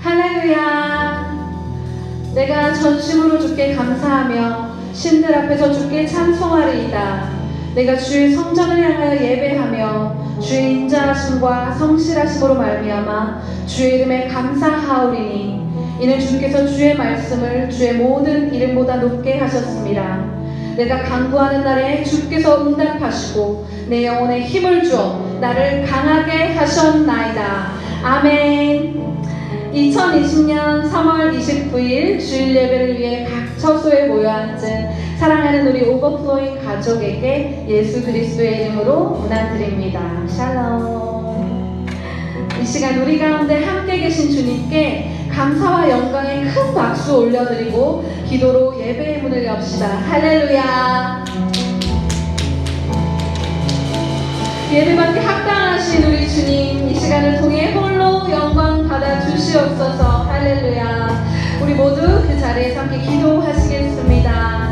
할렐루야. 내가 전심으로 주께 감사하며 신들 앞에서 주께 찬송하리이다. 내가 주의 성전을 향하여 예배하며 주의 인자하심과 성실하심으로 말미암아 주의 이름에 감사하오리니 이는 주께서 주의 말씀을 주의 모든 이름보다 높게 하셨습니다. 내가 간구하는 날에 주께서 응답하시고 내 영혼에 힘을 주어 나를 강하게 하셨나이다. 아멘. 2020년 3월 29일 주일 예배를 위해 각 처소에 모여 앉은 사랑하는 우리 오버플로잉 가족에게 예수 그리스도의 이름으로 문안드립니다. 샬롬. 이 시간 우리 가운데 함께 계신 주님께 감사와 영광의 큰 박수 올려드리고 기도로 예배의 문을 엽시다. 할렐루야. 예배받기 합당하신 우리 주님, 이 시간을 통해 홀로 영광 받아 주시옵소서. 할렐루야. 우리 모두 그 자리에서 함께 기도하시겠습니다.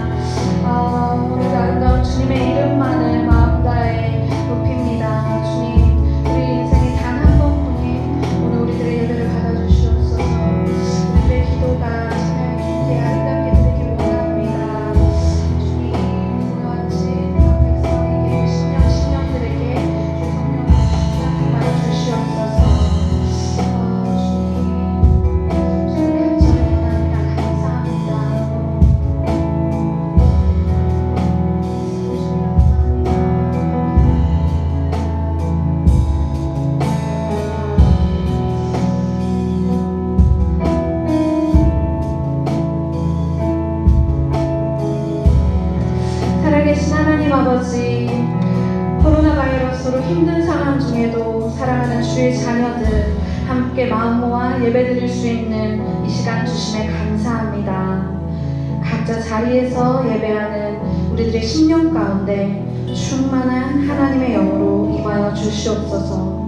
우리 아름다운 주님의 이름만을 마음 다해 높입니다. 주님, 우리 인생에 단 한 번뿐인 오늘 우리들의 예배를 받아 주시옵소서. 우리의 기도가 찬양의 깊게 아름답게 되길 원합니다. 주님, 오늘 아침 백성에게 신령들에게 주 성령을 많이 주시옵소서. 주님, 주님의 한절을 감사합니다. 살아계신 하나님 아버지, 코로나 바이러스로 힘든 상황 중에도 사랑하는 주의 자녀들 함께 마음 모아 예배드릴 수 있는 이 시간 주심에 감사합니다. 각자 자리에서 예배하는 우리들의 심령 가운데 충만한 하나님의 영으로 임하여 주시옵소서.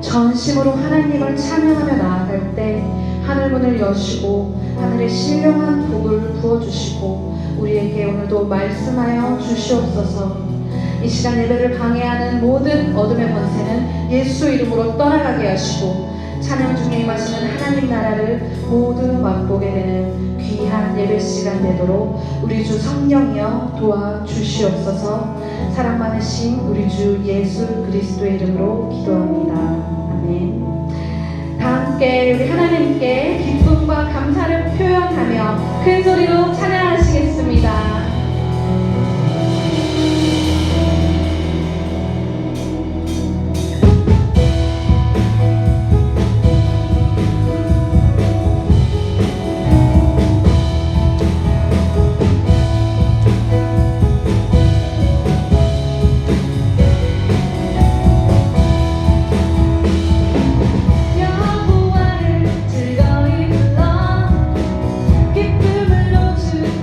전심으로 하나님을 찬양하며 나아갈 때 하늘문을 여시고 하늘의 신령한 복을 부어주시고 우리에게 오늘도 말씀하여 주시옵소서. 이 시간 예배를 방해하는 모든 어둠의 권세는 예수 이름으로 떠나가게 하시고 찬양 중에 임하시는 하나님 나라를 모두 맛보게 되는 귀한 예배 시간 되도록 우리 주 성령이여 도와주시옵소서. 사랑 많으신 우리 주 예수 그리스도의 이름으로 기도합니다. 아멘. 다 함께 우리 하나님께 기쁨과 감사를 표현하며 큰 소리로 찬양하시겠습니다. 여호와를 즐거이 불러 기쁨으로 주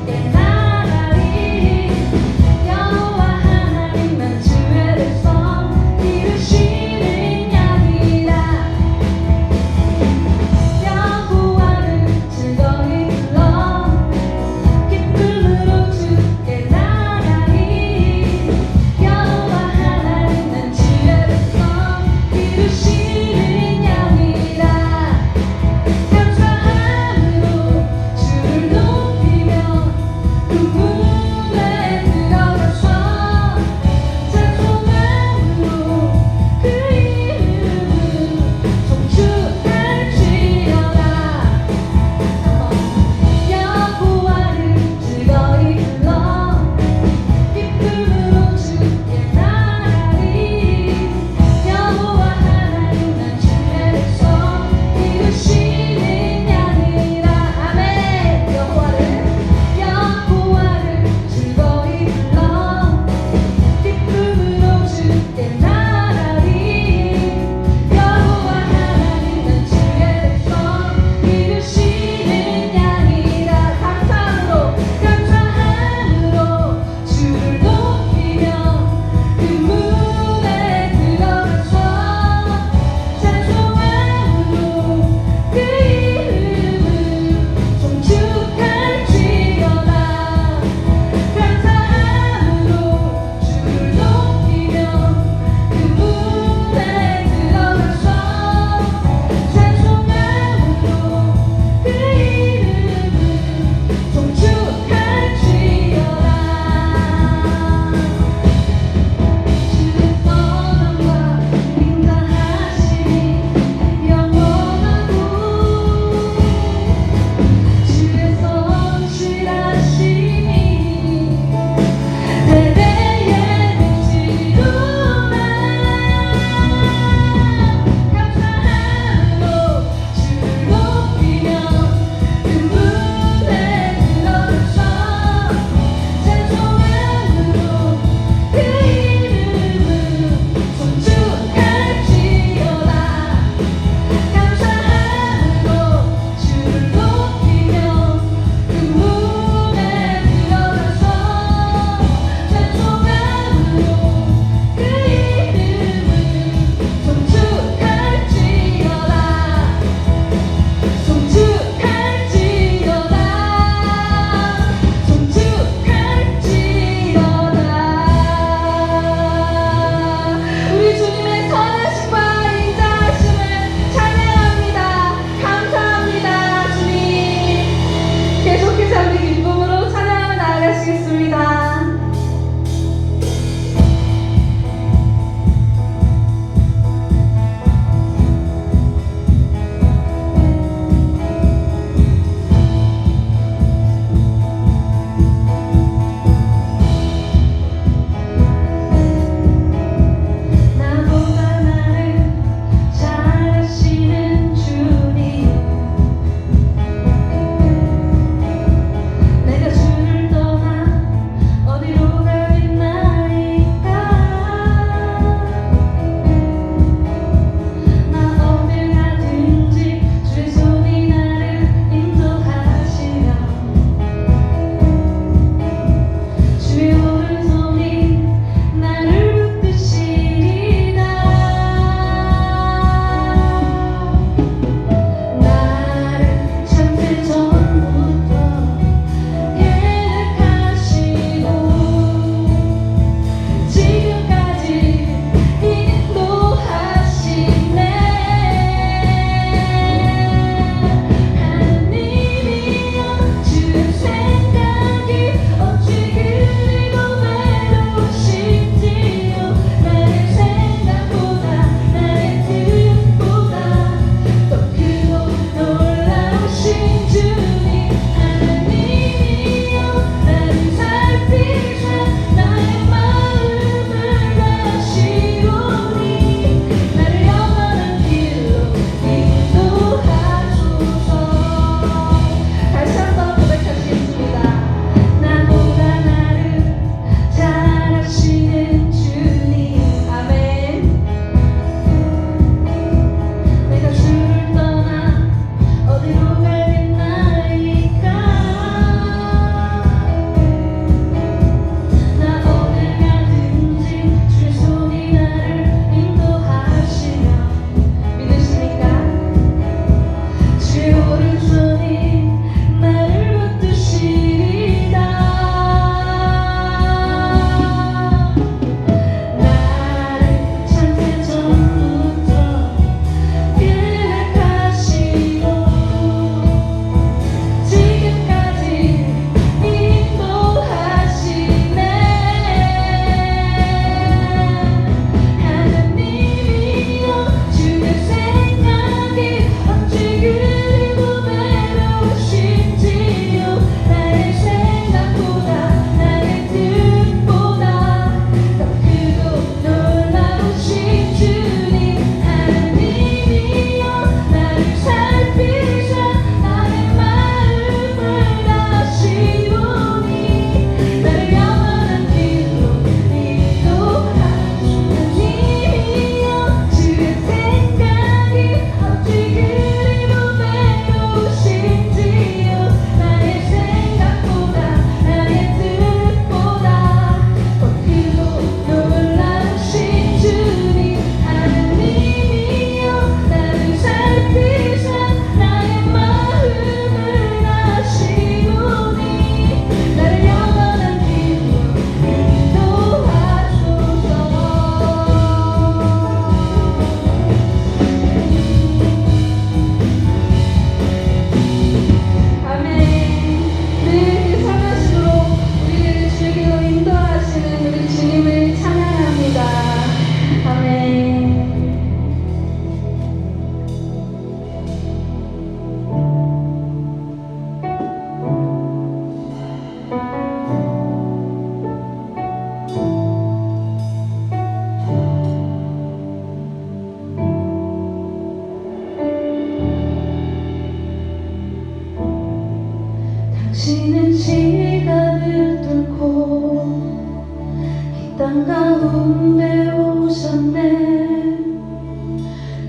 가운데 오셨네.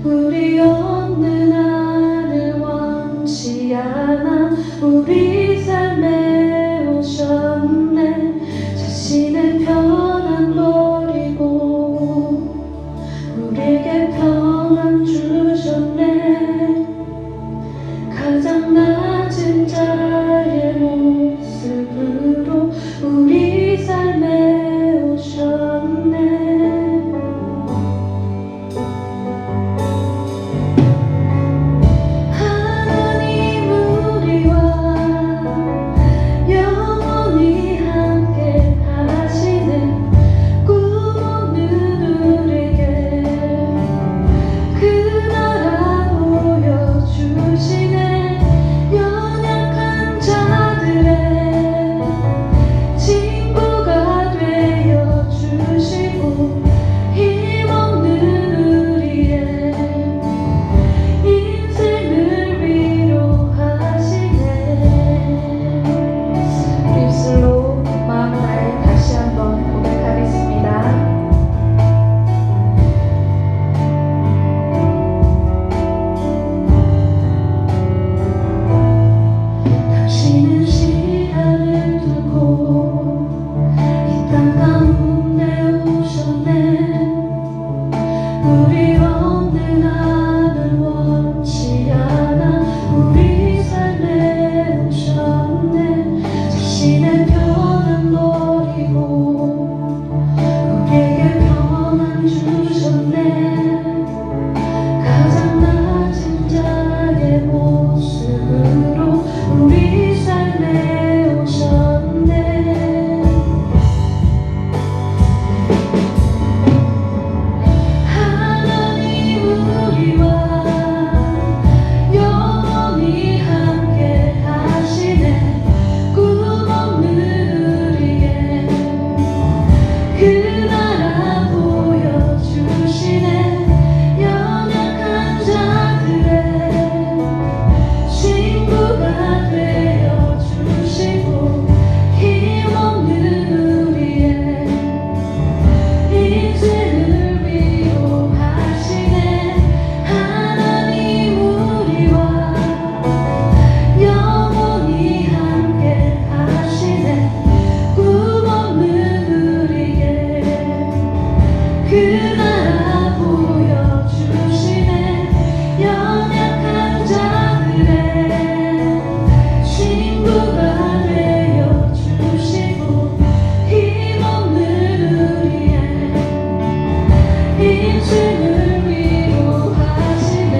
우리 없는 하늘 원치 않아 우리 삶에 오셨네. 자신의 편안 버리고 우리에게 평안 주셨네. 가장 낮은 자의 모습으로 우리 삶에 오셨네. 하나님 우리와 영원히 함께 하시네. 꿈 없는 우리에게 그 나라 보여주시네. 연약한 자들의 친구가 되어 주시고 힘없는 우리의 인생을 위로하시네. 입술로 마음 다해 다시 한번 고백하겠습니다. 당신은 시간을 두고 이 땅 가운데 오셨네. 우리 없는 하늘 원치 않아 우리 삶에 오셨네. 자신의 편안 버리고 우리에게 평안 주셨네. 가장 낮은 자의 모습으로 우리 삶에 오셨네. 하나님 우리와 영원히 함께 하시네. 꿈 없는 우리의 그 나라 보여주시네. 연약한 자들의 친구가 되어 주시고 힘없는 우리의 인생을 위로하시네. 하나님 우리와 영원히 함께 하시네. 꿈 없는 우리에게 그 나라 보여주시네. 연약한 자들의 친구가 되어 주시고 힘없는 우리의 인생을 위로하시네.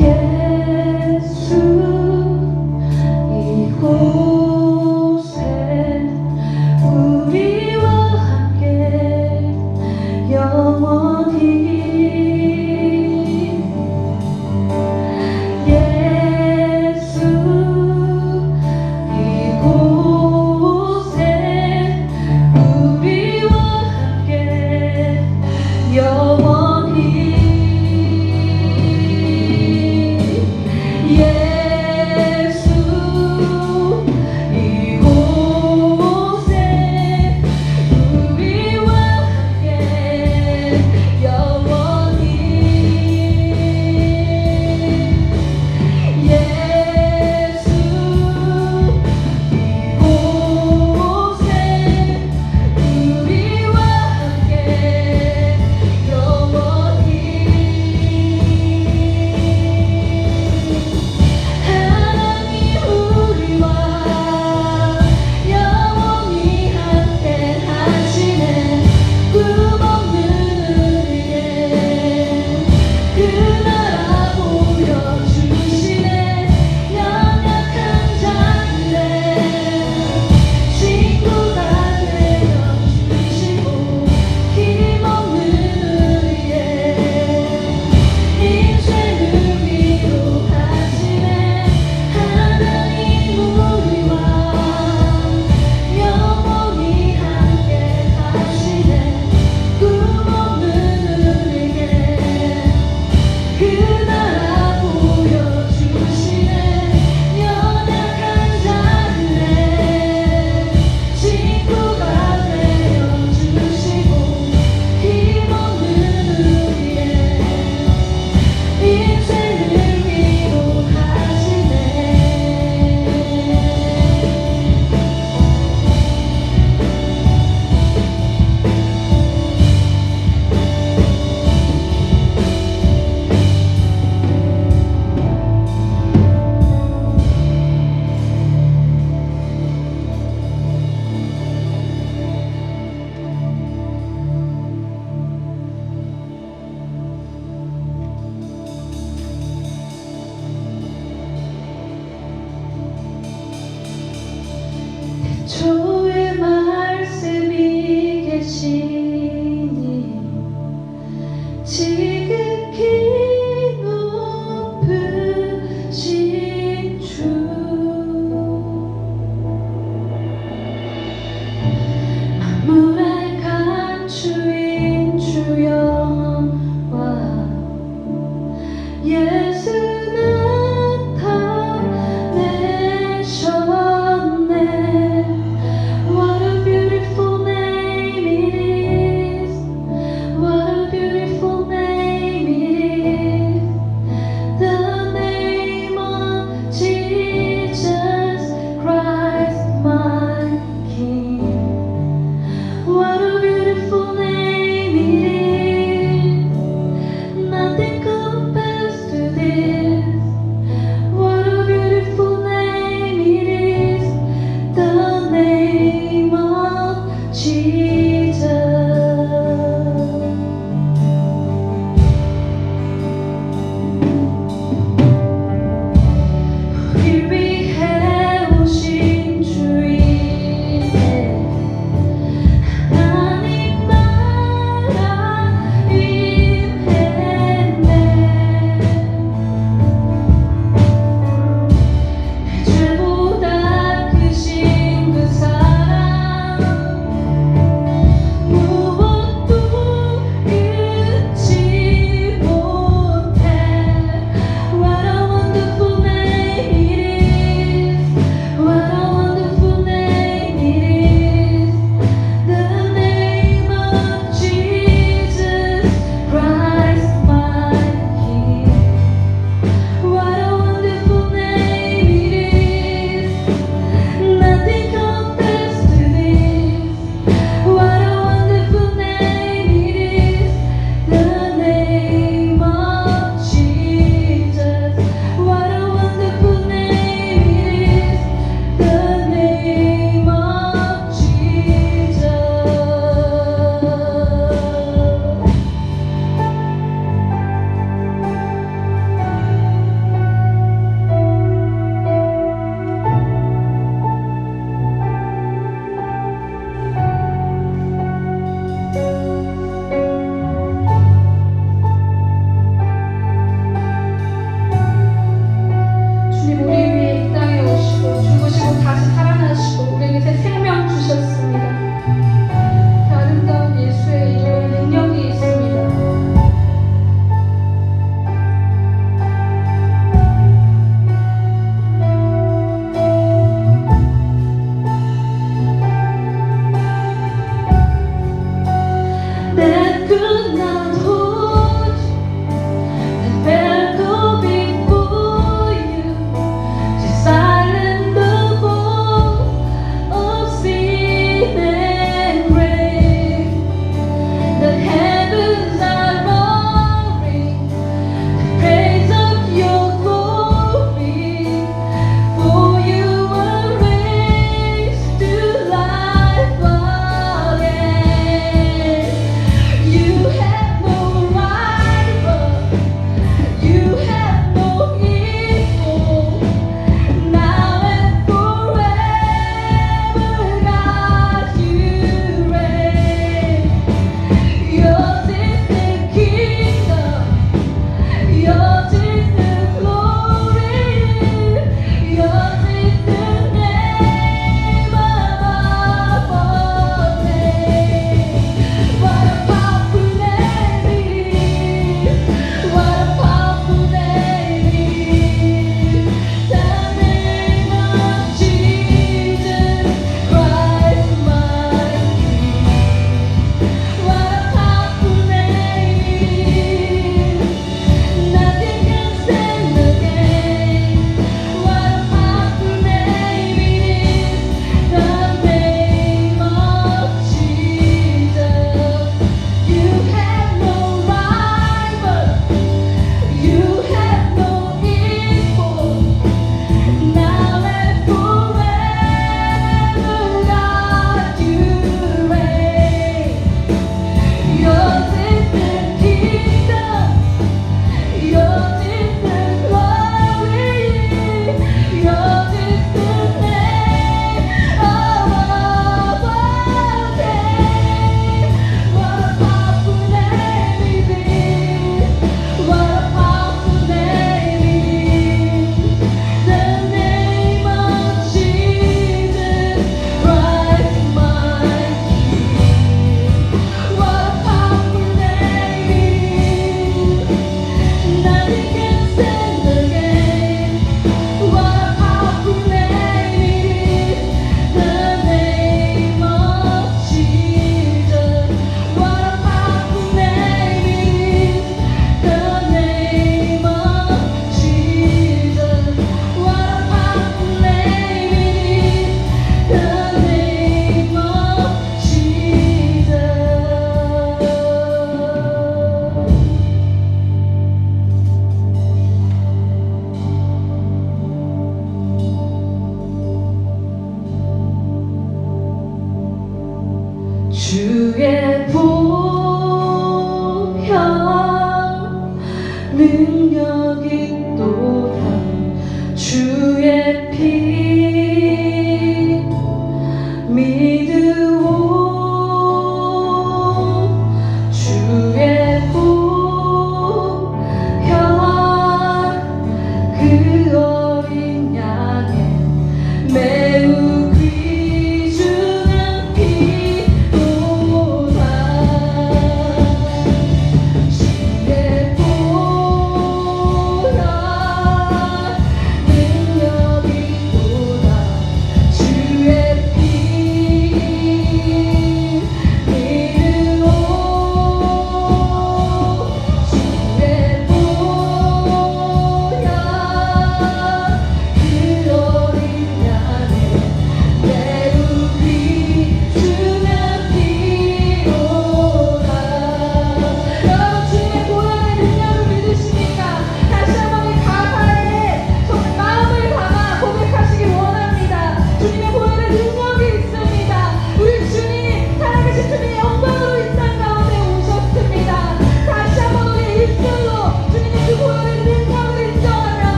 예수 이곳에 우리와 함께 영원히. 예수 이곳에 우리와 함께 영원히. 예수 이곳에 우리와 함께 영원히. 예수 이곳에 우리와 함께 영원히.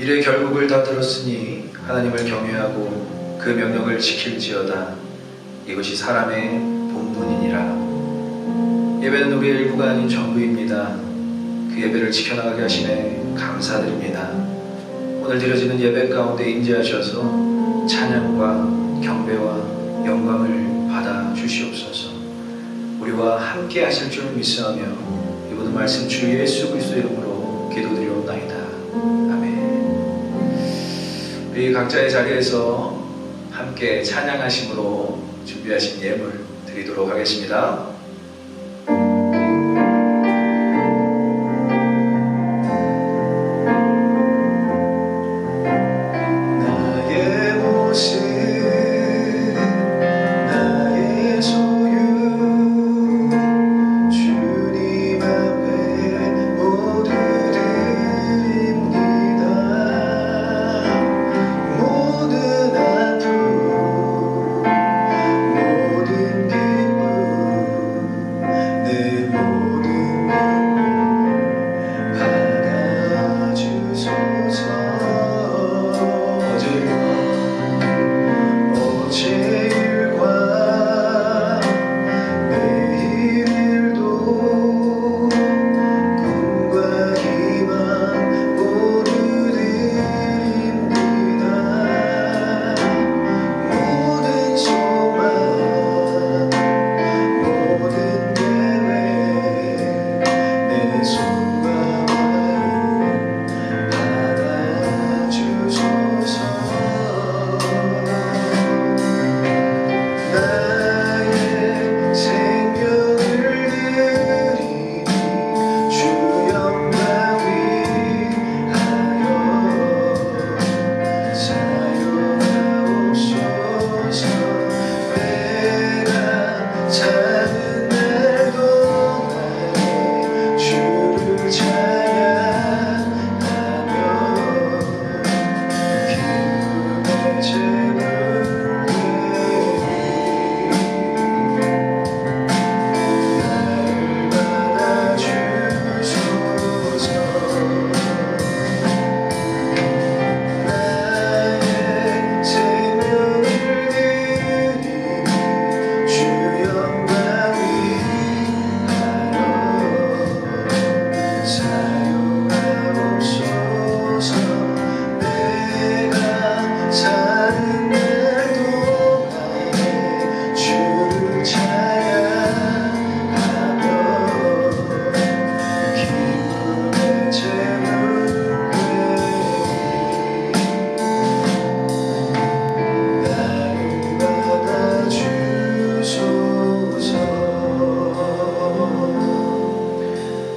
일의 결국을 다 들었으니 하나님을 경외하고 그 명령을 지킬지어다. 이것이 사람의 본분이니라. 예배는 우리의 일부가 아닌 전부입니다. 그 예배를 지켜나가게 하심에 감사드립니다. 오늘 드려지는 예배 가운데 임재하셔서 찬양과 경배와 영광을 받아 주시옵소서. 우리와 함께 하실 줄 믿사오며 이 모든 말씀 주 예수 그리스도 이름으로 기도드리옵나이다. 아멘. 우리 각자의 자리에서 함께 찬양하심으로 준비하신 예물 드리도록 하겠습니다.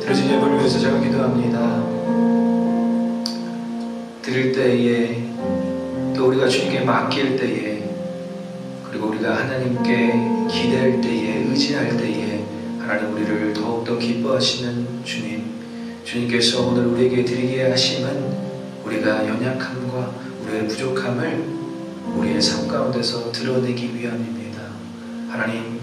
드려진 예물을 위해서 제가 기도합니다. 드릴 때에 또 우리가 주님께 맡길 때에 그리고 우리가 하나님께 기댈 때에 의지할 때에 하나님 우리를 더욱더 기뻐하시는 주님께서 오늘 우리에게 드리게 하심은 우리가 연약함과 우리의 부족함을 우리의 삶 가운데서 드러내기 위함입니다. 하나님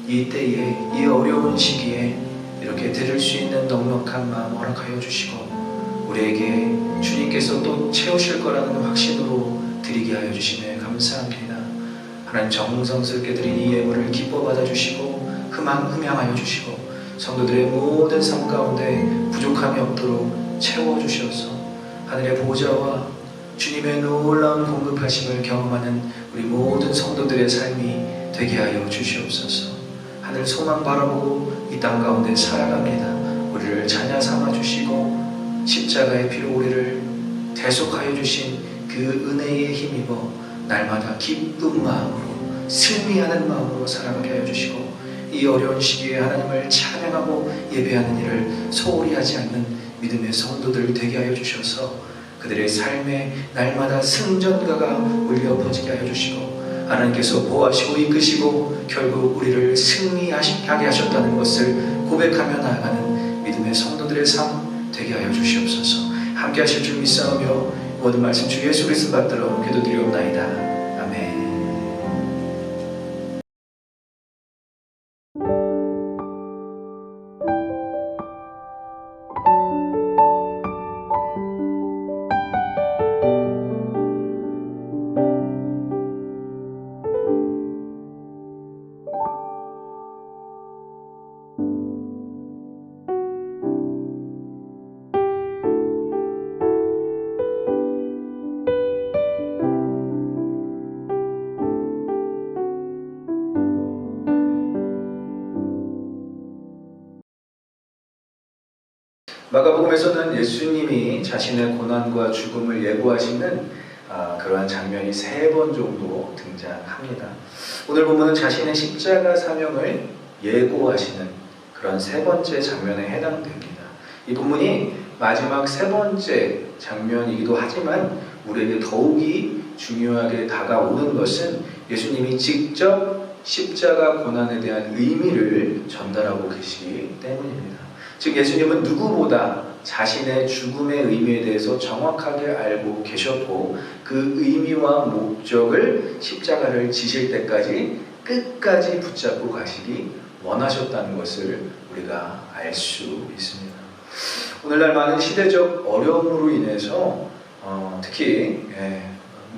이 때에 이 어려운 시기에 이렇게 드릴 수 있는 넉넉한 마음 허락하여 주시고 우리에게 주님께서 또 채우실 거라는 확신으로 드리게 하여 주시네 감사합니다. 하나님 정성스럽게 드린 이 예물을 기뻐 받아주시고 흠양하여 주시고 성도들의 모든 삶 가운데 부족함이 없도록 채워주셔서 하늘의 보좌와 주님의 놀라운 공급하심을 경험하는 우리 모든 성도들의 삶이 되게 하여 주시옵소서. 하늘 소망 바라보고 이 땅 가운데 살아갑니다. 우리를 자녀 삼아 주시고 십자가의 피로 우리를 대속하여 주신 그 은혜에 힘입어 날마다 기쁜 마음으로 승리하는 마음으로 살아가게 하여 주시고 이 어려운 시기에 하나님을 찬양하고 예배하는 일을 소홀히 하지 않는 믿음의 성도들 되게 하여 주셔서 그들의 삶에 날마다 승전가가 울려 퍼지게 하여 주시고 하나님께서 보호하시고 이끄시고 결국 우리를 승리하게 하셨다는 것을 고백하며 나아가는 믿음의 성도들의 삶 되게 하여 주시옵소서. 함께 하실 줄 믿사오며 모든 말씀 주 예수 그리스도 받들어 기도드리옵나이다. 아멘. 마가복음에서는 예수님이 자신의 고난과 죽음을 예고하시는 그러한 장면이 3번 정도 등장합니다. 오늘 본문은 자신의 십자가 사명을 예고하시는 그런 3번째 장면에 해당됩니다. 이 본문이 마지막 3번째 장면이기도 하지만 우리에게 더욱이 중요하게 다가오는 것은 예수님이 직접 십자가 고난에 대한 의미를 전달하고 계시기 때문입니다. 즉 예수님은 누구보다 자신의 죽음의 의미에 대해서 정확하게 알고 계셨고 그 의미와 목적을 십자가를 지실 때까지 끝까지 붙잡고 가시기 원하셨다는 것을 우리가 알 수 있습니다. 오늘날 많은 시대적 어려움으로 인해서 특히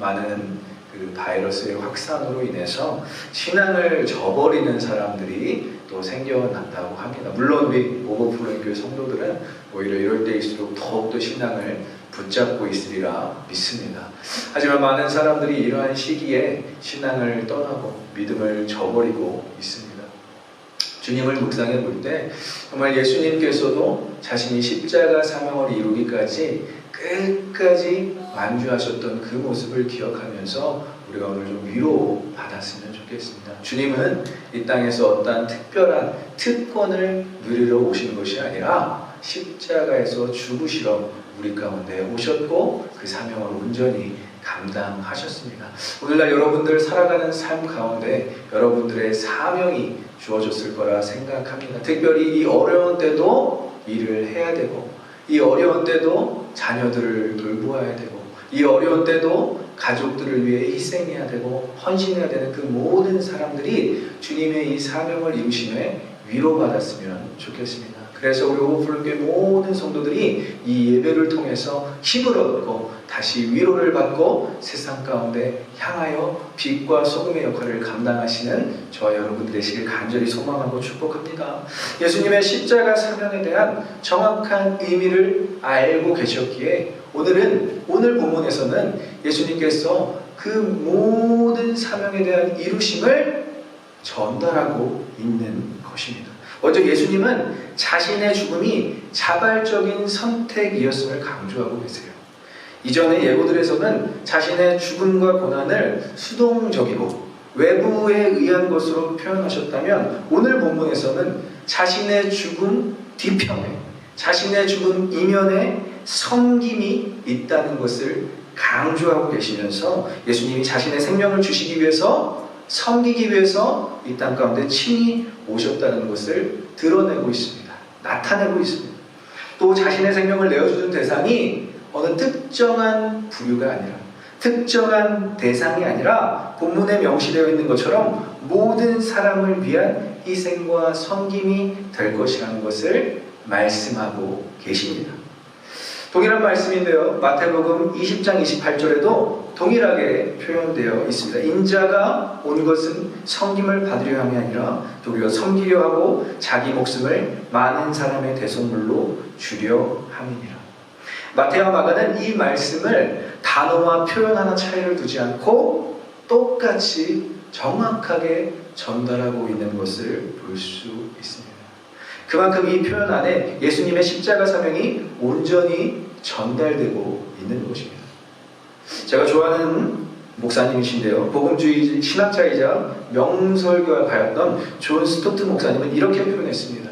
많은 그 바이러스의 확산으로 인해서 신앙을 저버리는 사람들이 또 생겨난다고 합니다. 물론 우리 오버플로잉 교회 성도들은 오히려 이럴 때일수록 더욱더 신앙을 붙잡고 있으리라 믿습니다. 하지만 많은 사람들이 이러한 시기에 신앙을 떠나고 믿음을 저버리고 있습니다. 주님을 묵상해 볼 때 정말 예수님께서도 자신이 십자가 사명을 이루기까지 끝까지 완주하셨던 그 모습을 기억하면서 우리가 오늘 좀 위로받았으면 좋겠습니다. 주님은 이 땅에서 어떠한 특별한 특권을 누리러 오신 것이 아니라 십자가에서 죽으시러 우리 가운데 오셨고 그 사명을 온전히 감당하셨습니다. 오늘날 여러분들 살아가는 삶 가운데 여러분들의 사명이 주어졌을 거라 생각합니다. 특별히 이 어려운 때도 일을 해야 되고 이 어려운 때도 자녀들을 돌보아야 되고 이 어려운 때도 가족들을 위해 희생해야 되고 헌신해야 되는 그 모든 사람들이 주님의 이 사명을 이루심에 위로받았으면 좋겠습니다. 그래서 우리 오버플로잉 모든 성도들이 이 예배를 통해서 힘을 얻고 다시 위로를 받고 세상 가운데 향하여 빛과 소금의 역할을 감당하시는 저와 여러분 되시길 간절히 소망하고 축복합니다. 예수님의 십자가 사명에 대한 정확한 의미를 알고 계셨기에 오늘 본문에서는 예수님께서 그 모든 사명에 대한 이루심을 전달하고 있는 것입니다. 먼저 예수님은 자신의 죽음이 자발적인 선택이었음을 강조하고 계세요. 이전의 예고들에서는 자신의 죽음과 고난을 수동적이고 외부에 의한 것으로 표현하셨다면 오늘 본문에서는 자신의 죽음 뒤편에 자신의 죽음 이면에 섬김이 있다는 것을 강조하고 계시면서 예수님이 자신의 생명을 주시기 위해서 섬기기 위해서 이 땅 가운데 친히 오셨다는 것을 드러내고 있습니다. 나타내고 있습니다. 또 자신의 생명을 내어주는 대상이 어느 특정한 부류가 아니라 특정한 대상이 아니라 본문에 명시되어 있는 것처럼 모든 사람을 위한 희생과 섬김이 될 것이라는 것을 말씀하고 계십니다. 동일한 말씀인데요. 마태복음 20장 28절에도 동일하게 표현되어 있습니다. 인자가 온 것은 섬김을 받으려 함이 아니라 도리어 섬기려 하고 자기 목숨을 많은 사람의 대속물로 주려 함이니라. 마태와 마가는 이 말씀을 단어와 표현 하나 차이를 두지 않고 똑같이 정확하게 전달하고 있는 것을 볼 수 있습니다. 그만큼 이 표현 안에 예수님의 십자가 사명이 온전히 전달되고 있는 것입니다. 제가 좋아하는 목사님이신데요. 복음주의 신학자이자 명설교가 가였던 존 스토트 목사님은 이렇게 표현했습니다.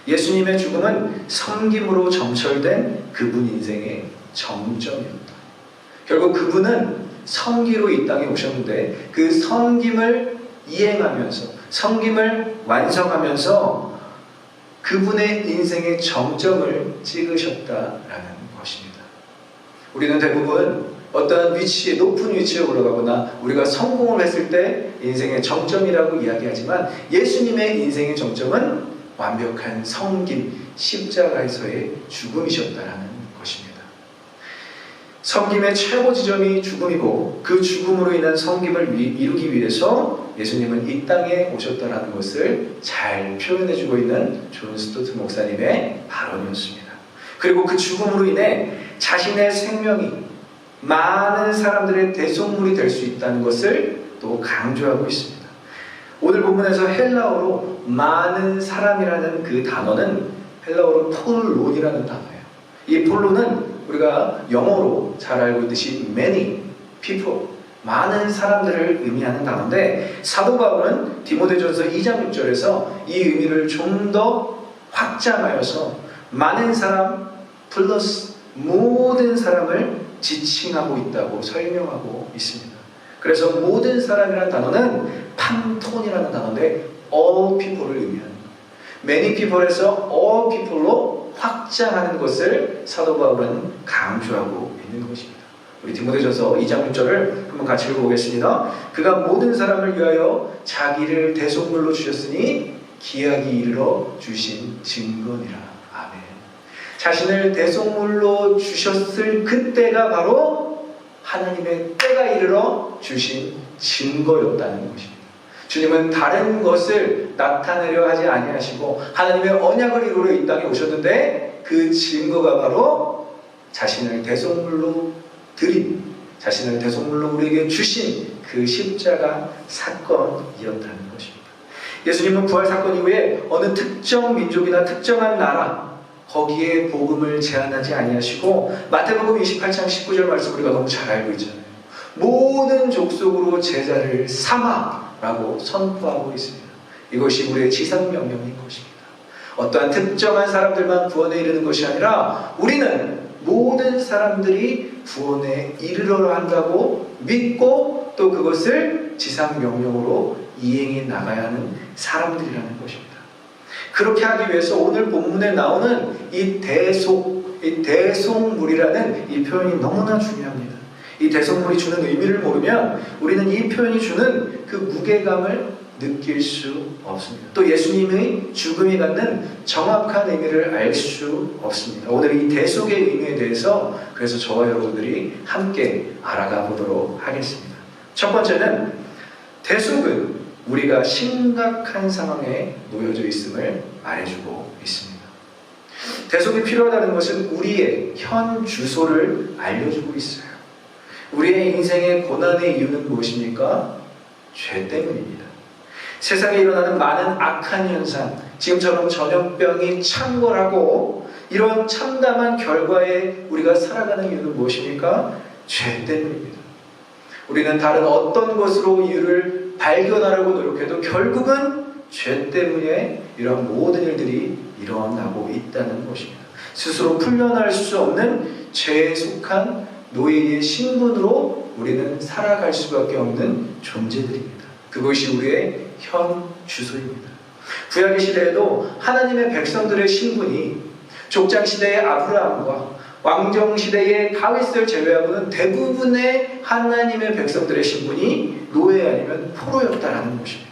예수님의 죽음은 섬김으로 점철된 그분 인생의 정점이었다. 결국 그분은 섬기로 이 땅에 오셨는데 그 섬김을 이행하면서 섬김을 완성하면서 그분의 인생의 정점을 찍으셨다라는 것입니다. 우리는 대부분 어떠한 위치에 높은 위치에 올라가거나 우리가 성공을 했을 때 인생의 정점이라고 이야기하지만 예수님의 인생의 정점은 완벽한 섬김, 십자가에서의 죽음이셨다라는 것입니다. 섬김의 최고 지점이 죽음이고 그 죽음으로 인한 섬김을 이루기 위해서 예수님은 이 땅에 오셨다라는 것을 잘 표현해주고 있는 존 스토트 목사님의 발언이었습니다. 그리고 그 죽음으로 인해 자신의 생명이 많은 사람들의 대속물이 될 수 있다는 것을 또 강조하고 있습니다. 오늘 본문에서 헬라어로 많은 사람이라는 그 단어는 헬라어로 폴론이라는 단어예요. 이 폴로는 우리가 영어로 잘 알고 있듯이 many people, 많은 사람들을 의미하는 단어인데, 사도 바울은 디모데전서 2장 6절에서 이 의미를 좀 더 확장하여서 많은 사람 플러스 모든 사람을 지칭하고 있다고 설명하고 있습니다. 그래서 모든 사람이라는 단어는 판톤이라는 단어인데 all people를 의미하는 거예요. many people에서 all people로 확장하는 것을 사도 바울은 강조하고 있는 것입니다. 우리 디모데전서 2장 6절을 한번 같이 읽어보겠습니다. 그가 모든 사람을 위하여 자기를 대속물로 주셨으니 기약이 이르러 주신 증거니라. 아멘. 자신을 대속물로 주셨을 그때가 바로 하나님의 때가 이르러 주신 증거였다는 것입니다. 주님은 다른 것을 나타내려 하지 아니하시고 하나님의 언약을 이루러 이 땅에 오셨는데, 그 증거가 바로 자신을 대속물로 드린, 자신을 대속물로 우리에게 주신 그 십자가 사건이었다는 것입니다. 예수님은 부활 사건 이후에 어느 특정 민족이나 특정한 나라 거기에 복음을 제한하지 아니하시고, 마태복음 28장 19절 말씀 우리가 너무 잘 알고 있잖아요. 모든 족속으로 제자를 삼아라고 선포하고 있습니다. 이것이 우리의 지상명령인 것입니다. 어떠한 특정한 사람들만 구원에 이르는 것이 아니라 우리는 모든 사람들이 구원에 이르러야 한다고 믿고 또 그것을 지상명령으로 이행해 나가야 하는 사람들이라는 것입니다. 그렇게 하기 위해서 오늘 본문에 나오는 이 대속물이라는 이 표현이 너무나 중요합니다. 이 대속물이 주는 의미를 모르면 우리는 이 표현이 주는 그 무게감을 느낄 수 없습니다. 또 예수님의 죽음이 갖는 정확한 의미를 알 수 없습니다. 오늘 이 대속의 의미에 대해서 그래서 저와 여러분들이 함께 알아가 보도록 하겠습니다. 첫 번째는, 대속은 우리가 심각한 상황에 놓여져 있음을 말해주고 있습니다. 대속이 필요하다는 것은 우리의 현 주소를 알려주고 있어요. 우리의 인생의 고난의 이유는 무엇입니까? 죄 때문입니다. 세상에 일어나는 많은 악한 현상, 지금처럼 전염병이 창궐하고 이런 참담한 결과에 우리가 살아가는 이유는 무엇입니까? 죄 때문입니다. 우리는 다른 어떤 것으로 이유를 발견하려고 노력해도 결국은 죄 때문에 이런 모든 일들이 일어나고 있다는 것입니다. 스스로 풀려날 수 없는 죄에 속한 노예의 신분으로 우리는 살아갈 수밖에 없는 존재들입니다. 그것이 우리의 현 주소입니다. 구약의 시대에도 하나님의 백성들의 신분이 족장 시대의 아브라함과 왕정 시대의 다윗을 제외하고는 대부분의 하나님의 백성들의 신분이 노예 아니면 포로였다라는 것입니다.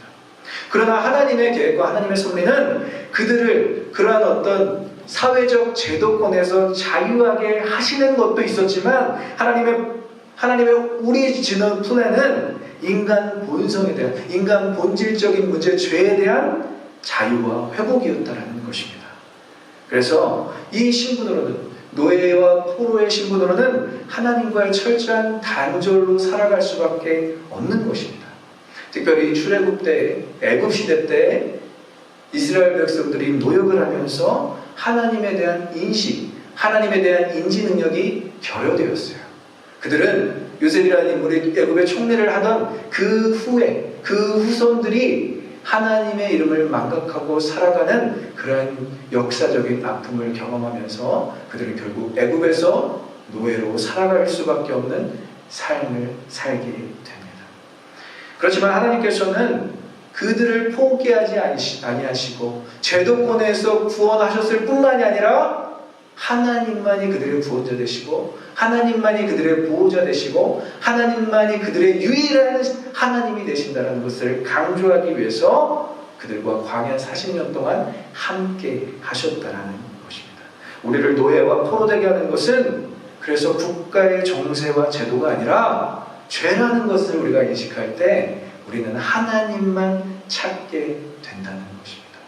그러나 하나님의 계획과 하나님의 섭리는 그들을 그러한 어떤 사회적 제도권에서 자유하게 하시는 것도 있었지만, 하나님의 우리 지는 플랜은 인간 본성에 대한, 인간 본질적인 문제, 죄에 대한 자유와 회복이었다라는 것입니다. 그래서 이 신분으로는, 노예와 포로의 신분으로는 하나님과의 철저한 단절로 살아갈 수밖에 없는 것입니다. 특별히 출애굽 때, 애굽 시대 때 이스라엘 백성들이 노역을 하면서 하나님에 대한 인식, 하나님에 대한 인지 능력이 결여되었어요. 그들은 요셉이라는 인물이 애굽의 총리를 하던 그 후에 그 후손들이 하나님의 이름을 망각하고 살아가는 그러한 역사적인 아픔을 경험하면서 그들은 결국 애굽에서 노예로 살아갈 수밖에 없는 삶을 살게 됩니다. 그렇지만 하나님께서는 그들을 포기하지 아니하시고 제도권에서 구원하셨을 뿐만이 아니라 하나님만이 그들의 구원자 되시고, 하나님만이 그들의 보호자 되시고, 하나님만이 그들의 유일한 하나님이 되신다는 것을 강조하기 위해서 그들과 광야 40년 동안 함께 하셨다는 것입니다. 우리를 노예와 포로되게 하는 것은 그래서 국가의 정세와 제도가 아니라 죄라는 것을 우리가 인식할 때 우리는 하나님만 찾게 된다는 것입니다.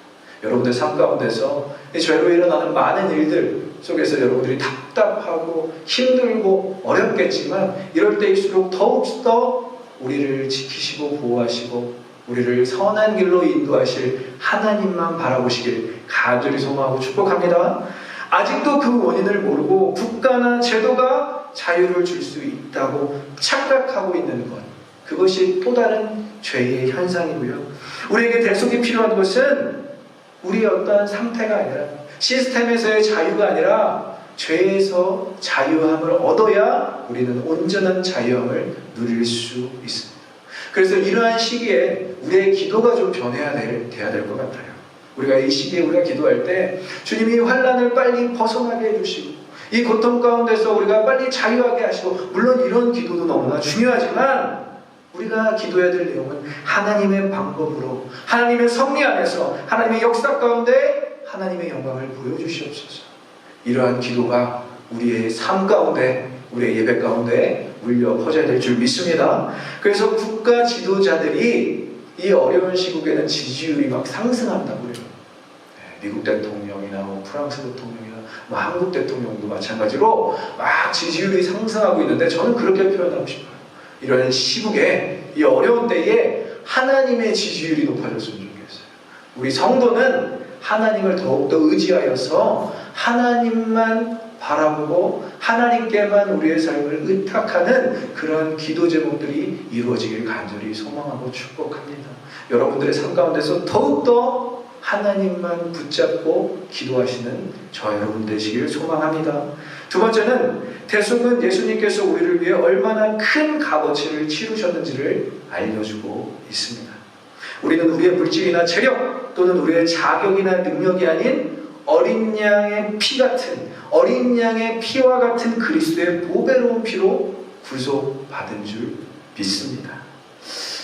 여러분들 삶 가운데서 이 죄로 일어나는 많은 일들 속에서 여러분들이 답답하고 힘들고 어렵겠지만, 이럴 때일수록 더욱더 우리를 지키시고 보호하시고 우리를 선한 길로 인도하실 하나님만 바라보시길 간절히 소망하고 축복합니다. 아직도 그 원인을 모르고 국가나 제도가 자유를 줄 수 있다고 착각하고 있는 것, 그것이 또 다른 죄의 현상이고요. 우리에게 대속이 필요한 것은 우리의 어떤 상태가 아니라, 시스템에서의 자유가 아니라 죄에서 자유함을 얻어야 우리는 온전한 자유함을 누릴 수 있습니다. 그래서 이러한 시기에 우리의 기도가 좀 돼야 될 것 같아요. 우리가 이 시기에 우리가 기도할 때 주님이 환난을 빨리 벗어나게 해주시고 이 고통 가운데서 우리가 빨리 자유하게 하시고, 물론 이런 기도도 너무나 중요하지만 우리가 기도해야 될 내용은 하나님의 방법으로, 하나님의 섭리 안에서, 하나님의 역사 가운데 하나님의 영광을 보여주시옵소서. 이러한 기도가 우리의 삶 가운데, 우리의 예배 가운데 울려 퍼져야 될 줄 믿습니다. 그래서 국가 지도자들이 이 어려운 시국에는 지지율이 막 상승한다고 그래요. 미국 대통령이나 프랑스 대통령이나 한국 대통령도 마찬가지로 막 지지율이 상승하고 있는데, 저는 그렇게 표현하고 싶어요. 이런 시국에, 이 어려운 때에 하나님의 지지율이 높아졌으면 좋겠어요. 우리 성도는 하나님을 더욱더 의지하여서 하나님만 바라보고 하나님께만 우리의 삶을 의탁하는 그런 기도 제목들이 이루어지길 간절히 소망하고 축복합니다. 여러분들의 삶 가운데서 더욱더 하나님만 붙잡고 기도하시는 저 여러분 되시길 소망합니다. 두 번째는, 대속은 예수님께서 우리를 위해 얼마나 큰 값어치를 치르셨는지를 알려주고 있습니다. 우리는 우리의 물질이나 재력 또는 우리의 자격이나 능력이 아닌 어린 양의 피 같은, 어린 양의 피와 같은 그리스도의 보배로운 피로 구속받은 줄 믿습니다.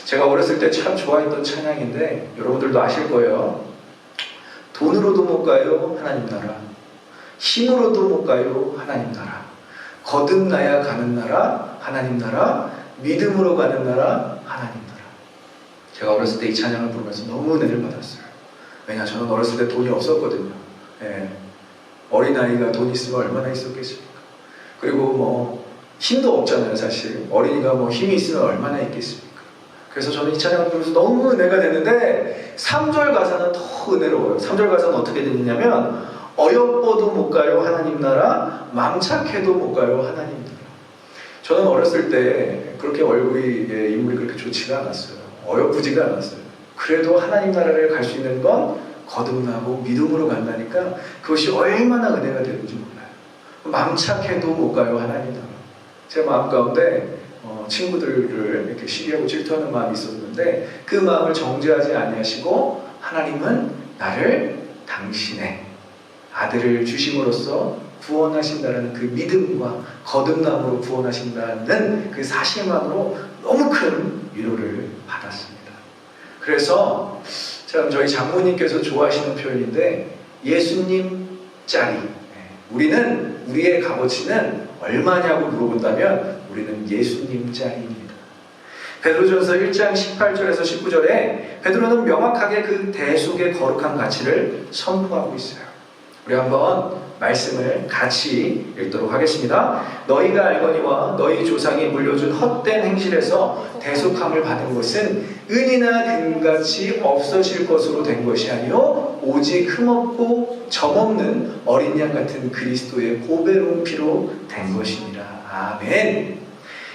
제가 어렸을 때 참 좋아했던 찬양인데 여러분들도 아실 거예요. 돈으로도 못 가요 하나님 나라, 힘으로도 못 가요 하나님 나라, 거듭나야 가는 나라 하나님 나라, 믿음으로 가는 나라 하나님 나라. 제가 어렸을 때 이 찬양을 부르면서 너무 은혜를 받았어요. 왜냐, 저는 어렸을 때 돈이 없었거든요. 어린아이가 돈 있으면 얼마나 있었겠습니까? 그리고 힘도 없잖아요. 사실 어린이가 힘이 있으면 얼마나 있겠습니까? 그래서 저는 이 찬양을 부르면서 너무 은혜가 됐는데, 3절 가사는 더 은혜로워요. 3절 가사는 어떻게 되느냐면, 어여뻐도 못 가요 하나님 나라, 망착해도 못 가요 하나님 나라. 저는 어렸을 때 그렇게 얼굴이, 인물이 그렇게 좋지가 않았어요. 어여쁘지가 않았어요. 그래도 하나님 나라를 갈 수 있는 건 거듭나고 믿음으로 간다니까 그것이 얼마나 은혜가 되는지 몰라요. 망착해도 못 가요 하나님 나라. 제 마음 가운데 친구들을 이렇게 시기하고 질투하는 마음이 있었는데, 그 마음을 정죄하지 아니하시고 하나님은 나를 당신의 아들을 주심으로써 구원하신다는 그 믿음과 거듭남으로 구원하신다는 그 사실만으로 너무 큰 위로를 받았습니다. 그래서 참 저희 장모님께서 좋아하시는 표현인데, 예수님 짜리. 우리는, 우리의 값어치는 얼마냐고 물어본다면 우리는 예수님 짜리입니다. 베드로전서 1장 18절에서 19절에 베드로는 명확하게 그 대속의 거룩한 가치를 선포하고 있어요. 우리 한번 말씀을 같이 읽도록 하겠습니다. 너희가 알거니와 너희 조상이 물려준 헛된 행실에서 대속함을 받은 것은 은이나 금같이 없어질 것으로 된 것이 아니요 오직 흠없고 점없는 어린 양 같은 그리스도의 보배로운 피로 된 것이니라. 아멘.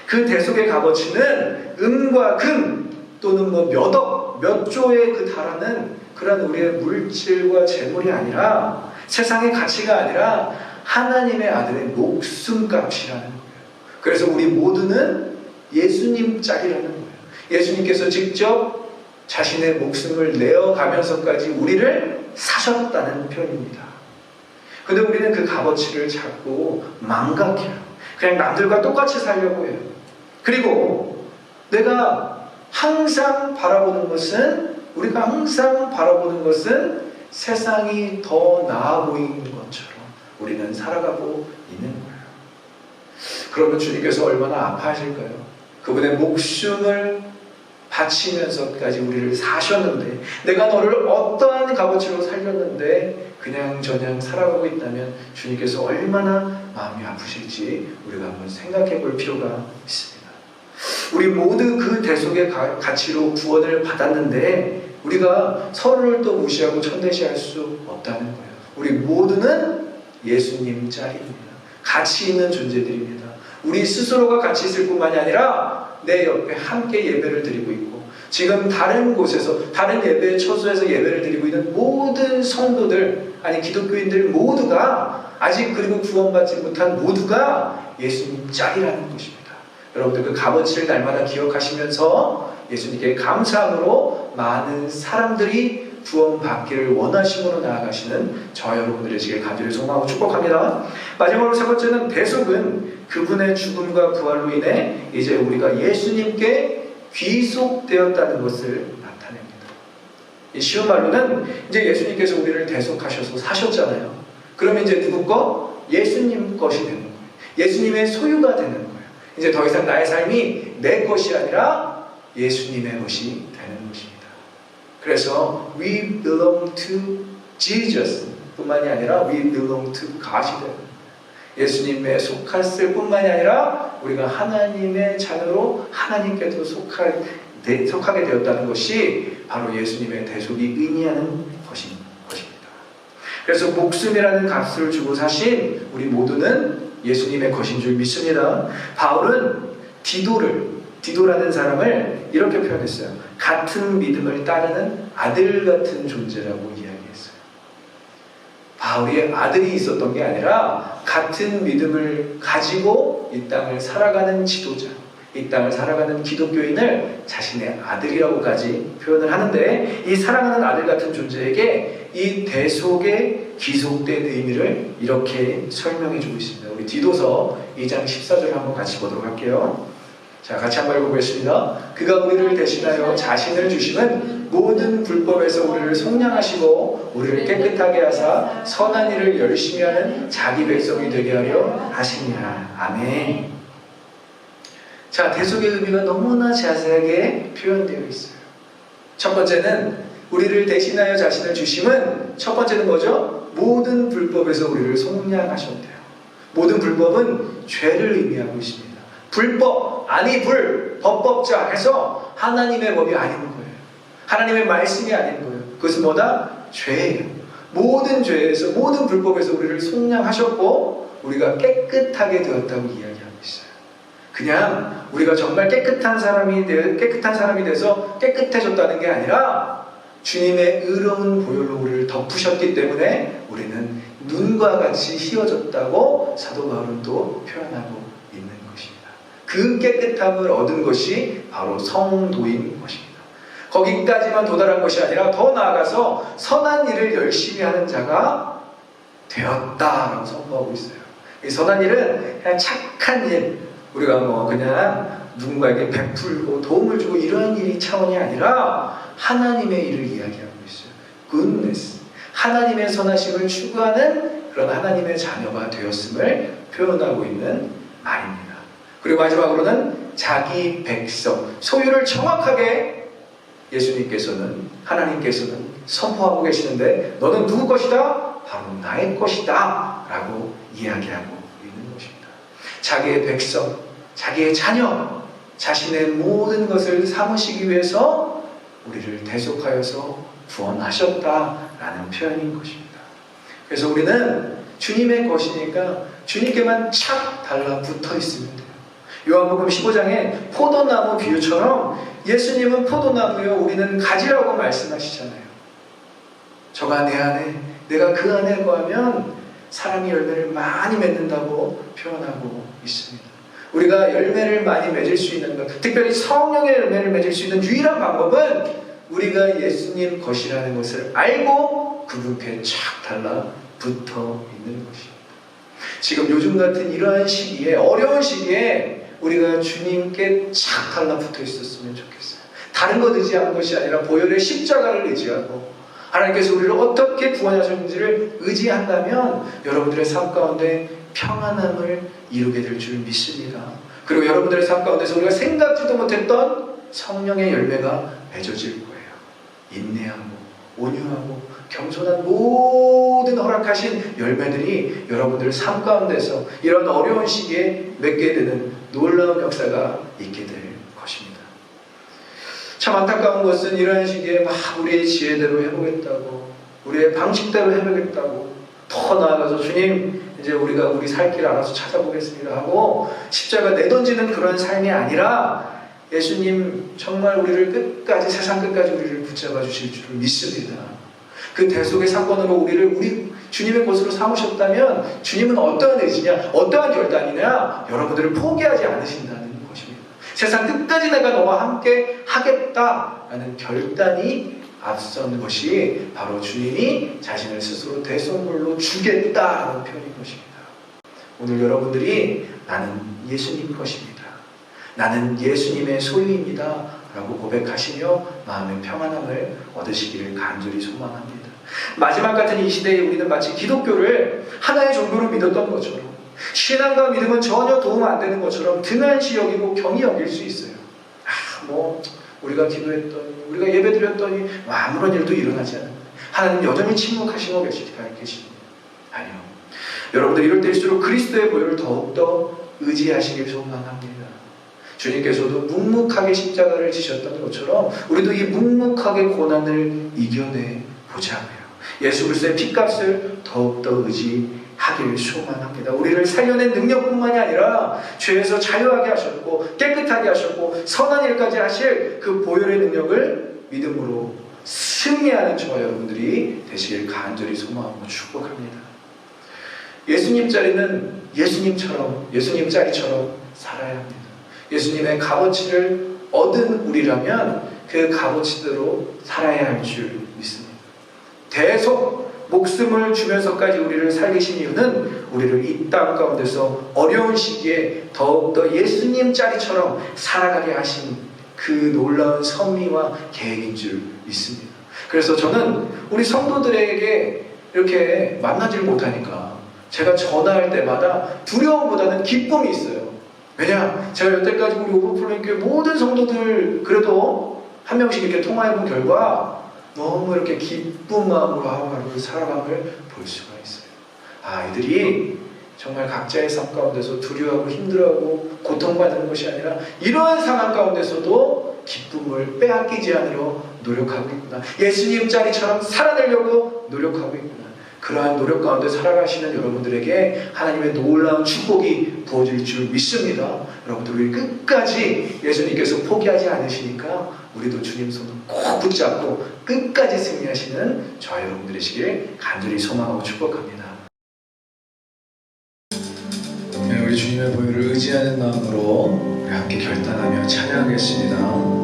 그 대속의 값어치는 은과 금 또는 몇억, 몇 조에 달하는 그런 우리의 물질과 재물이 아니라, 세상의 가치가 아니라 하나님의 아들의 목숨값이라는 거예요. 그래서 우리 모두는 예수님 짝이라는 거예요. 예수님께서 직접 자신의 목숨을 내어가면서까지 우리를 사셨다는 표현입니다. 근데 우리는 그 값어치를 자꾸 망각해요. 그냥 남들과 똑같이 살려고 해요. 그리고 내가 항상 바라보는 것은, 우리가 항상 바라보는 것은 세상이 더 나아 보이는 것처럼 우리는 살아가고 있는 거예요. 그러면 주님께서 얼마나 아파하실까요? 그분의 목숨을 바치면서까지 우리를 사셨는데, 내가 너를 어떠한 값어치로 살렸는데 그냥저냥 살아가고 있다면 주님께서 얼마나 마음이 아프실지 우리가 한번 생각해 볼 필요가 있습니다. 우리 모두 그 대속의 가치로 구원을 받았는데 우리가 서로를 또 무시하고 천대시할 수 없다는 거예요. 우리 모두는 예수님 짝입니다. 가치 있는 존재들입니다. 우리 스스로가 가치 있을 뿐만이 아니라 내 옆에 함께 예배를 드리고 있고, 지금 다른 곳에서, 다른 예배 처소에서 예배를 드리고 있는 모든 성도들, 아니 기독교인들 모두가, 아직 그리고 구원받지 못한 모두가 예수님 짝이라는 것입니다. 여러분들 그 값어치를 날마다 기억하시면서 예수님께 감사함으로 많은 사람들이 구원받기를 원하심으로 나아가시는 저 여러분들의 지길 간절히 소망하고 축복합니다. 마지막으로 세 번째는 대속은 그분의 죽음과 부활로 인해 이제 우리가 예수님께 귀속되었다는 것을 나타냅니다. 이 쉬운 말로는 이제 예수님께서 우리를 대속하셔서 사셨잖아요. 그러면 이제 누구 거? 예수님 것이 되는 거예요. 예수님의 소유가 되는 거예요. 이제 더 이상 나의 삶이 내 것이 아니라 예수님의 것이 되는 것입니다. 그래서 we belong to Jesus 뿐만이 아니라 we belong to God이 되는 거예요. 예수님에 속했을 뿐만이 아니라 우리가 하나님의 자녀로 하나님께도 속하게 되었다는 것이 바로 예수님의 대속이 의미하는 것입니다. 그래서 목숨이라는 값을 주고 사신 우리 모두는 예수님의 것인 줄 믿습니다. 바울은 디도라는 사람을 이렇게 표현했어요. 같은 믿음을 따르는 아들 같은 존재라고 이야기했어요. 바울이 아들이 있었던 게 아니라 같은 믿음을 가지고 이 땅을 살아가는 지도자, 이 땅을 살아가는 기독교인을 자신의 아들이라고까지 표현을 하는데, 이 사랑하는 아들 같은 존재에게 이 대속의 기속된 의미를 이렇게 설명해주고 있습니다. 우리 디도서 2장 14절을 한번 같이 보도록 할게요. 자, 같이 한번 읽어보겠습니다. 그가 우리를 대신하여 자신을 주심은 모든 불법에서 우리를 속량하시고 우리를 깨끗하게 하사 선한 일을 열심히 하는 자기 백성이 되게 하려 하시니라. 아멘. 자, 대속의 의미가 너무나 자세하게 표현되어 있어요. 첫 번째는 우리를 대신하여 자신을 주심은, 첫 번째는 뭐죠? 모든 불법에서 우리를 속량하셨대요. 모든 불법은 죄를 의미하고 있습니다. 불법, 아니 법법자 해서 하나님의 법이 아닌 거예요. 하나님의 말씀이 아닌 거예요. 그것은 뭐다? 죄예요. 모든 죄에서, 모든 불법에서 우리를 속량하셨고 우리가 깨끗하게 되었다고 이야기하고 있어요. 그냥 우리가 정말 깨끗한 사람이 돼서 깨끗해졌다는 게 아니라 주님의 의로운 보혈로 우리를 덮으셨기 때문에 우리는 눈과 같이 휘어졌다고 사도 바울은 또 표현하고 있는 것입니다. 그 깨끗함을 얻은 것이 바로 성도인 것입니다. 거기까지만 도달한 것이 아니라 더 나아가서 선한 일을 열심히 하는 자가 되었다라고 선포하고 있어요. 이 선한 일은 그냥 착한 일, 우리가 그냥 누군가에게 베풀고 도움을 주고 이러한 일이 차원이 아니라 하나님의 일을 이야기하고 있어요. goodness, 하나님의 선하심을 추구하는 그런 하나님의 자녀가 되었음을 표현하고 있는 말입니다. 그리고 마지막으로는 자기 백성, 소유를 정확하게 하나님께서는 선포하고 계시는데, 너는 누구 것이다? 바로 나의 것이다 라고 이야기하고 있는 것입니다. 자기의 백성, 자기의 자녀, 자신의 모든 것을 삼으시기 위해서 우리를 대속하여서 구원하셨다라는 표현인 것입니다. 그래서 우리는 주님의 것이니까 주님께만 착 달라붙어 있으면 돼요. 요한복음 15장에 포도나무 비유처럼 예수님은 포도나무요, 우리는 가지라고 말씀하시잖아요. 저가 내 안에, 내가 그 안에 거하면 사람이 열매를 많이 맺는다고 표현하고 있습니다. 우리가 열매를 많이 맺을 수 있는 것, 특별히 성령의 열매를 맺을 수 있는 유일한 방법은 우리가 예수님 것이라는 것을 알고 그분께 착 달라붙어 있는 것입니다. 지금 요즘 같은 이러한 시기에, 어려운 시기에 우리가 주님께 착 달라붙어 있었으면 좋겠어요. 다른 것 의지하는 것이 아니라 보혈의 십자가를 의지하고 하나님께서 우리를 어떻게 구원하셨는지를 의지한다면 여러분들의 삶 가운데 평안함을 이루게 될 줄 믿습니다. 그리고 여러분들의 삶 가운데서 우리가 생각지도 못했던 성령의 열매가 맺어질 거예요. 인내하고 온유하고 겸손한 모든 허락하신 열매들이 여러분들의 삶 가운데서 이런 어려운 시기에 맺게 되는 놀라운 역사가 있게 될 것입니다. 참 안타까운 것은 이러한 시기에 막 우리의 지혜대로 해보겠다고, 우리의 방식대로 해보겠다고, 더 나아가서 주님 이제 우리가 우리 살 길 알아서 찾아보겠습니다 하고 십자가 내던지는 그런 삶이 아니라 예수님 정말 우리를 끝까지 세상 끝까지 우리를 붙잡아 주실 줄을 믿습니다. 그 대속의 사건으로 우리 주님의 것으로 삼으셨다면 주님은 어떠한 의지냐, 어떠한 결단이냐, 여러분들을 포기하지 않으신다는 것입니다. 세상 끝까지 내가 너와 함께 하겠다라는 결단이 앞선 것이 바로 주님이 자신을 스스로 대속물로 주겠다는 표현인 것입니다. 오늘 여러분들이 나는 예수님 것입니다, 나는 예수님의 소유입니다 라고 고백하시며 마음의 평안함을 얻으시기를 간절히 소망합니다. 마지막 같은 이 시대에 우리는 마치 기독교를 하나의 종교로 믿었던 것처럼, 신앙과 믿음은 전혀 도움 안 되는 것처럼 등한시 여기고 경히 여길 수 있어요. 우리가 기도했더니, 우리가 예배드렸더니 아무런 일도 일어나지 않는, 하나님 여전히 침묵하시고 계십니다. 아니요. 여러분들 이럴 때일수록 그리스도의 보혈을 더욱더 의지하시길 소망합니다. 주님께서도 묵묵하게 십자가를 지셨던 것처럼 우리도 이 묵묵하게 고난을 이겨내 보자고요. 예수 그리스도의 피값을 더욱더 의지하기를 소망합니다. 우리를 살려낸 능력뿐만이 아니라 죄에서 자유하게 하셨고 깨끗하게 하셨고 선한 일까지 하실 그 보혈의 능력을 믿음으로 승리하는 저와 여러분들이 되시길 간절히 소망하고 축복합니다. 예수님 자리는 예수님 자리처럼 살아야 합니다. 예수님의 값어치를 얻은 우리라면 그 값어치대로 살아야 할 줄 믿습니다. 대속 목숨을 주면서까지 우리를 살리신 이유는 우리를 이 땅 가운데서 어려운 시기에 더욱더 예수님 자리처럼 살아가게 하신 그 놀라운 섭리와 계획인 줄 믿습니다. 그래서 저는 우리 성도들에게 이렇게 만나질 못하니까 제가 전화할 때마다 두려움보다는 기쁨이 있어요. 왜냐? 제가 여태까지 우리 오버플레이교회 모든 성도들 그래도 한 명씩 이렇게 통화해본 결과 너무 이렇게 기쁜 마음으로 하루하루 살아감을 볼 수가 있어요. 아이들이 정말 각자의 삶 가운데서 두려워하고 힘들어하고 고통받는 것이 아니라 이러한 상황 가운데서도 기쁨을 빼앗기지 않으려 노력하고 있구나. 예수님 자리처럼 살아내려고 노력하고 있구나. 그러한 노력 가운데 살아가시는 여러분들에게 하나님의 놀라운 축복이 부어질 줄 믿습니다. 여러분들 우리 끝까지 예수님께서 포기하지 않으시니까 우리도 주님 손을 꼭 붙잡고 끝까지 승리하시는 저와 여러분 되시길 간절히 소망하고 축복합니다. 네, 우리 주님의 보혈을 의지하는 마음으로 우리 함께 결단하며 찬양하겠습니다.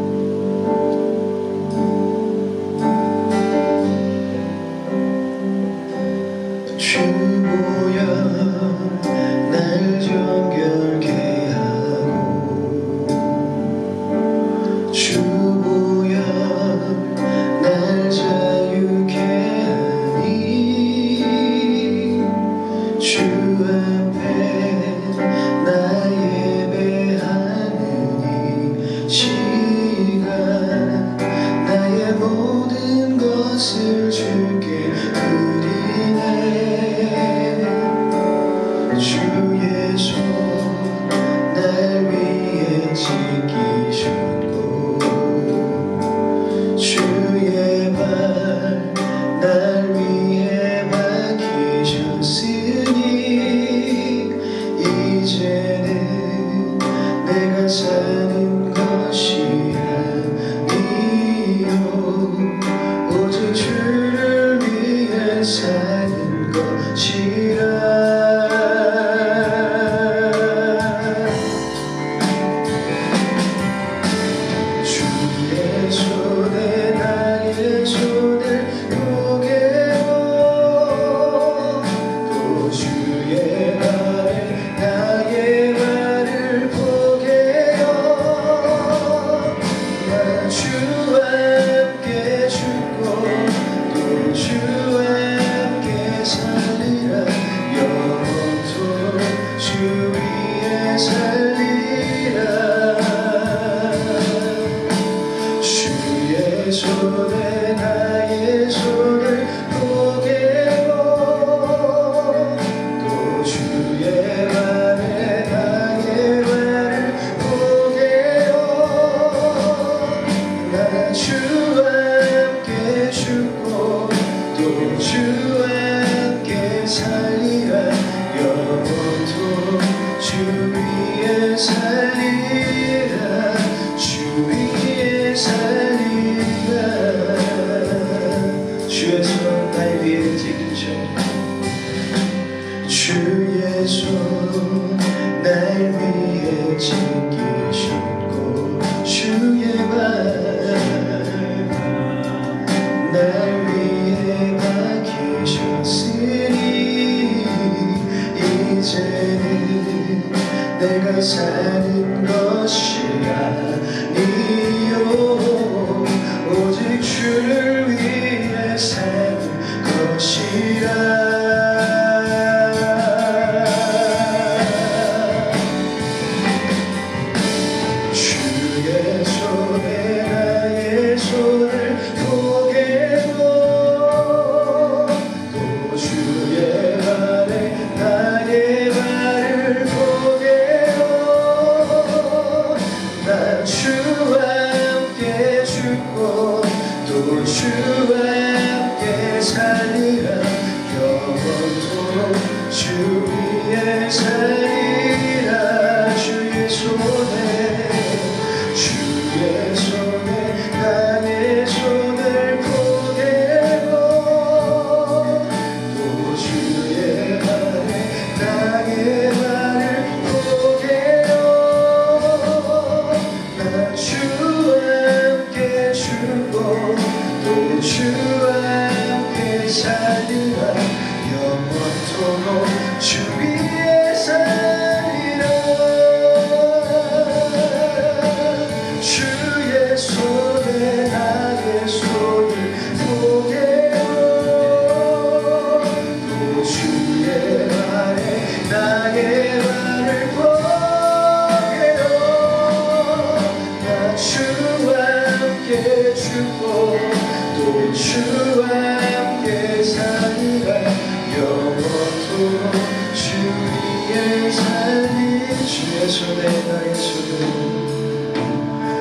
위에 살리라 주 위에 살리라 주의 손 날 위에 지키죠 주의 손 날 위에 지키셨고 주의 발 날 위에 박히셨으니 이제는 내가 사는 것이 아니요 오직 주를 위해 사는 것이라 주의 손에 나의 손을 포개고 또 주의 발에 나의 발을 포개고 난 주와 함께 죽고 또 주와 함께 살리라 영원토록 주 위에 살리라 주의 손에 나의 손을 포개고 또 주의 발에 나의 발을 포개고 난 주와 함께 죽고 또 주와 함께 살리라 영원토록 주 위에 살리라 주의 손에 나의 손을 포개고 또 주의 발에 나의 발을 포개고 나 주와 함께 죽고 또 주와 함께 살리라 영원토록 주 위에 살리 주의 손에 나의 손을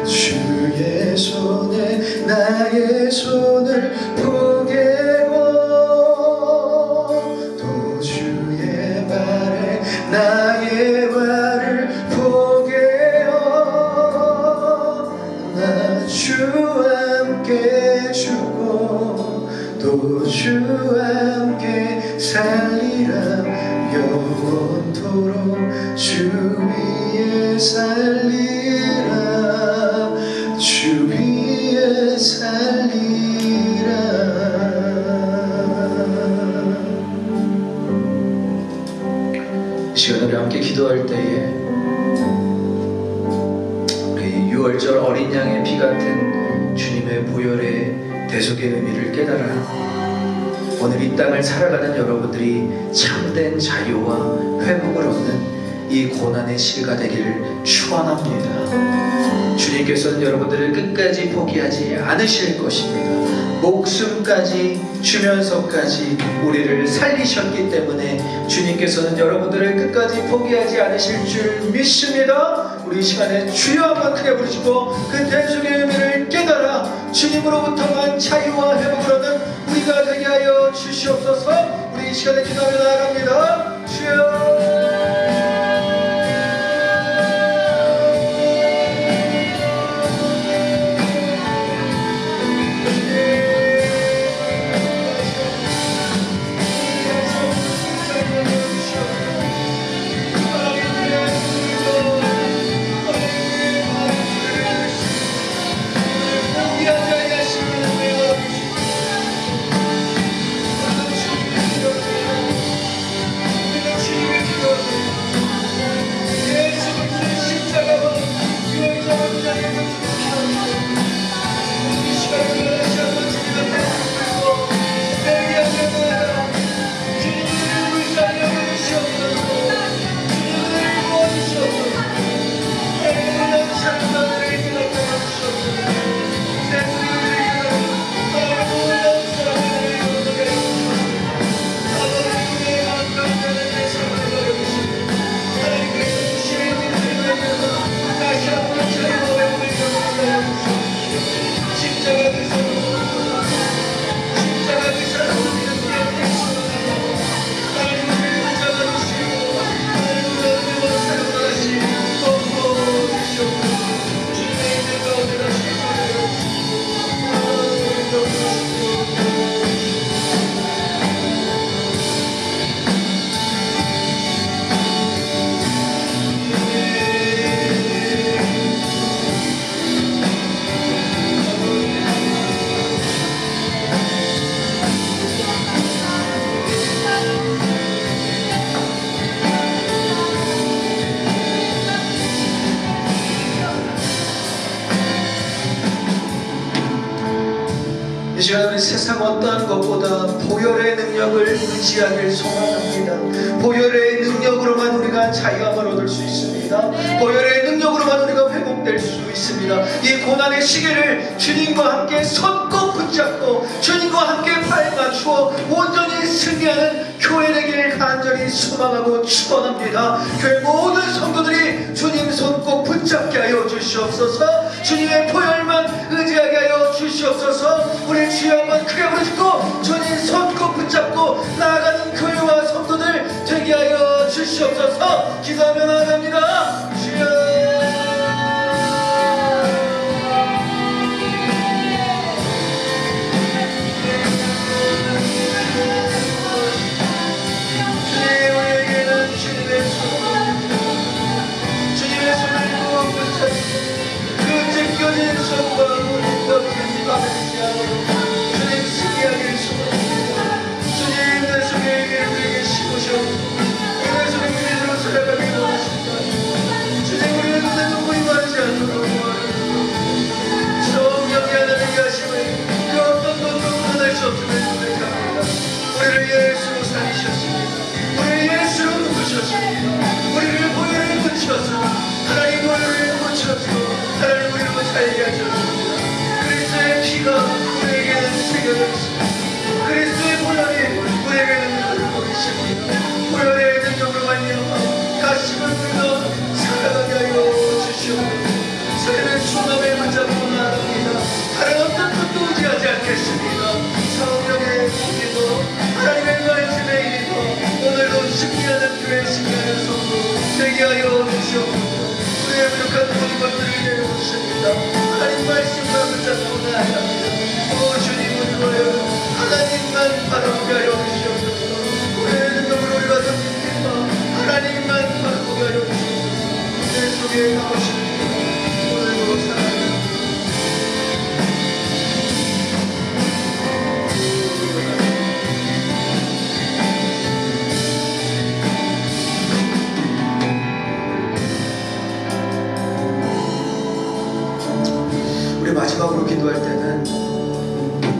주의 손에 나의 손을 포개고 또 주의 발에 나의 발을 포개고 나 주와 함께 죽고 또 주와 함께 살리라 영원토록 주 위에 살리라 주 위에 살리라 이 시간 우리 함께 기도할 때에 우리 6월절 어린 양의 피 같은 주님의 보혈의 대속의 의미를 깨달아 오늘 이 땅을 살아가는 여러분들이 참된 자유와 회복을 얻는 이 고난의 시가 되기를 축원합니다. 주님께서는 여러분들을 끝까지 포기하지 않으실 것입니다. 목숨까지 주면서까지 우리를 살리셨기 때문에 주님께서는 여러분들을 끝까지 포기하지 않으실 줄 믿습니다. 우리 이 시간에 주여 한번 크게 부르시고 그 대속의 의미를 깨달아 주님으로부터만 자유와 회복을 얻는 우리가 되게 하여 주시옵소서. 우리 이 시간에 기도하며 나아갑니다. 주여 나는 세상 어떠한 것보다 보혈의 능력을 의지하길 소망합니다. 보혈의 능력으로만 우리가 자유함을 얻을 수 있습니다. 보혈의 능력으로만 우리가 회복될 수 있습니다. 이 고난의 시계를 주님과 함께 손꼭 붙잡고 주님과 함께 발 맞추어 온전히 승리하는 교회 되길 간절히 소망하고 축원합니다. 교회 모든 성도들이 주님 손 꼭 붙잡게 하여 주시옵소서. 주님의 보혈만 의지하게 하여 주시옵소서. 우리 주여 한번 크게 부르짖고 주님 손 꼭 붙잡고 나아가는 교회와 성도들 되게 하여 주시옵소서. 기도하며 나아갑니다. 주여. 우리를 예수로 살리셨습니다. 우리를 예수로 부으셨습니다. 우리를 보혈을 묻혀서 하나님 보혈을 묻혀서 하나님 우리로 살게 하셨습니다. 그리스도의 피가 우리에게는 새겨져 있습니다. 그리스도의 보혈이 우리에게는 눈을 보이십니다. 보혈의 능력으로 말미암아 가시는 우리가 살아가게 하여 주시옵소서. 저희는 주님의 붙잡고 나아갑니다. 다른 어떤 것도 의지하지 않겠습니다. 성령의 공기도 하나님의 말씀의 일도 오늘도 승리하는 교회 승리하는 성도 되게 하여 주시옵소서. 우리의 부족한 모든 것들을 내려놓습니다. 하나님 말씀과 붙잡고 나아갑니다. 오 주님 우리를 하나님만 바라보게 하여 주시옵소서. 우리의 능력으로 우리가 섭니다. 하나님만 바라보게 하여 주시옵소서. 내 속에 나오십니다. 오늘도 사랑합니다. 우리 마지막으로 기도할 때는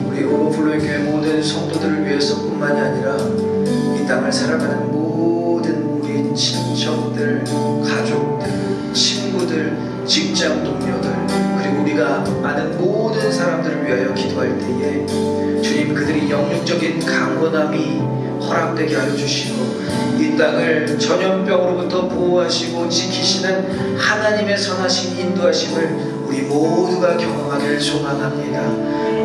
우리 오버플로의 교회 모든 성도들을 위해서뿐만이 아니라 이 땅을 살아가는 모든 우리 친척들, 가족들, 친구들, 직장 동료들 그리고 우리가 아는 모든 사람들을 위하여 기도할 때에 주님 그들이 영육적인 강건함이 허락되게 하여 주시고 이 땅을 전염병으로부터 보호하시고 지키시는 하나님의 선하신 인도하심을 우리 모두가 경험하기를 소망합니다.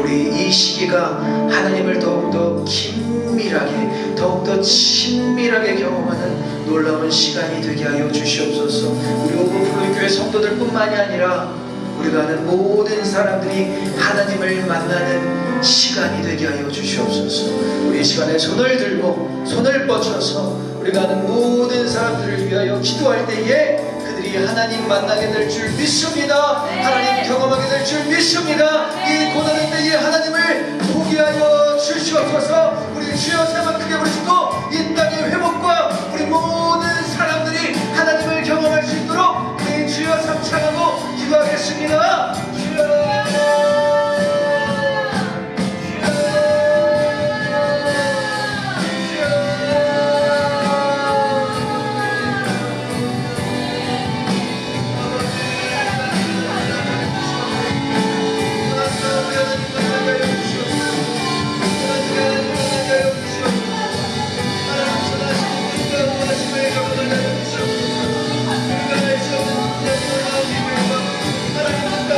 우리 이 시기가 하나님을 더욱더 긴밀하게 더욱더 친밀하게 경험하는 놀라운 시간이 되게 하여 주시옵소서. 우리 오버플로의 교회 성도들뿐만이 아니라 우리가 아는 모든 사람들이 하나님을 만나는 시간이 되게 하여 주시옵소서. 우리 이 시간에 손을 들고 손을 뻗쳐서 우리가 아는 모든 사람들을 위하여 기도할 때에 그들이 하나님 만나게 될 줄 믿습니다. 하나님 경험하게 될 줄 믿습니다. 이 고난의 때에 하나님을 보게 하여 주시옵소서. 우리 주여 세 번 크게 부르시고 이 땅의 회복과 우리 모든 사람들이 하나님을 경험할 수 있도록 우리 주여 삼창하고 기도하겠습니다. 주여 하나님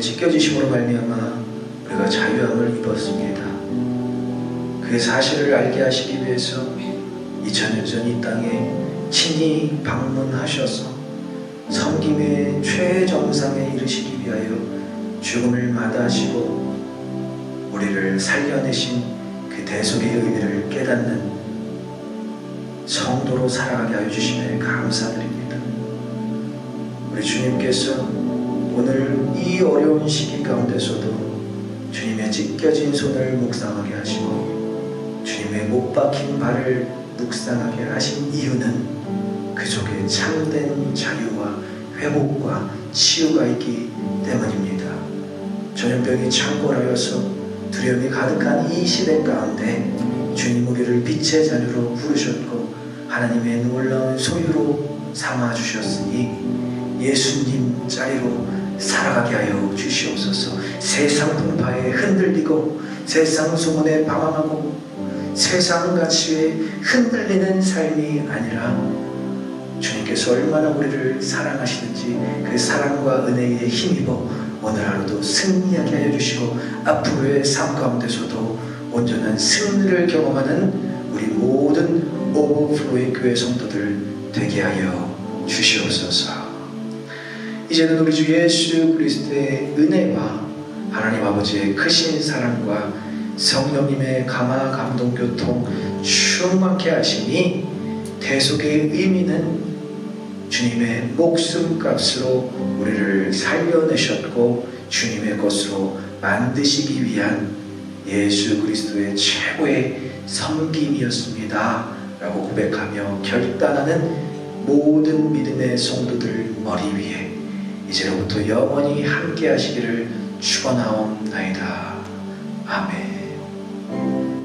찢겨지심으로 말미암아 우리가 자유함을 입었습니다. 그 사실을 알게 하시기 위해서 2000년 전 이 땅에 친히 방문하셔서 섬김의 최정상에 이르시기 위하여 죽음을 마다하시고 우리를 살려내신 그 대속의 의미를 깨닫는 성도로 살아가게 하여 주심에 감사드립니다. 우리 주님께서 오늘 이 어려운 시기 가운데서도 주님의 찢겨진 손을 묵상하게 하시고 주님의 못 박힌 발을 묵상하게 하신 이유는 그 속에 참된 자유와 회복과 치유가 있기 때문입니다. 전염병이 창궐하여서 두려움이 가득한 이 시대 가운데 주님 우리를 빛의 자녀로 부르셨고 하나님의 놀라운 소유로 삼아주셨으니 예수님 자리로 살아가게 하여 주시옵소서. 세상 풍파에 흔들리고 세상 소문에 방황하고 세상 가치에 흔들리는 삶이 아니라 주님께서 얼마나 우리를 사랑하시는지 그 사랑과 은혜에 힘입어 오늘 하루도 승리하게 하여 주시고 앞으로의 삶 가운데서도 온전한 승리를 경험하는 우리 모든 오버플로의 교회 성도들 되게 하여 주시옵소서. 이제는 우리 주 예수 그리스도의 은혜와 하나님 아버지의 크신 사랑과 성령님의 감화 감동 교통 충만케 하시니 대속의 의미는 주님의 목숨값으로 우리를 살려내셨고 주님의 것으로 만드시기 위한 예수 그리스도의 최고의 섬김이었습니다 라고 고백하며 결단하는 모든 믿음의 성도들 머리 위에 이제로부터 영원히 함께 하시기를 축원하옵나이다. 아멘.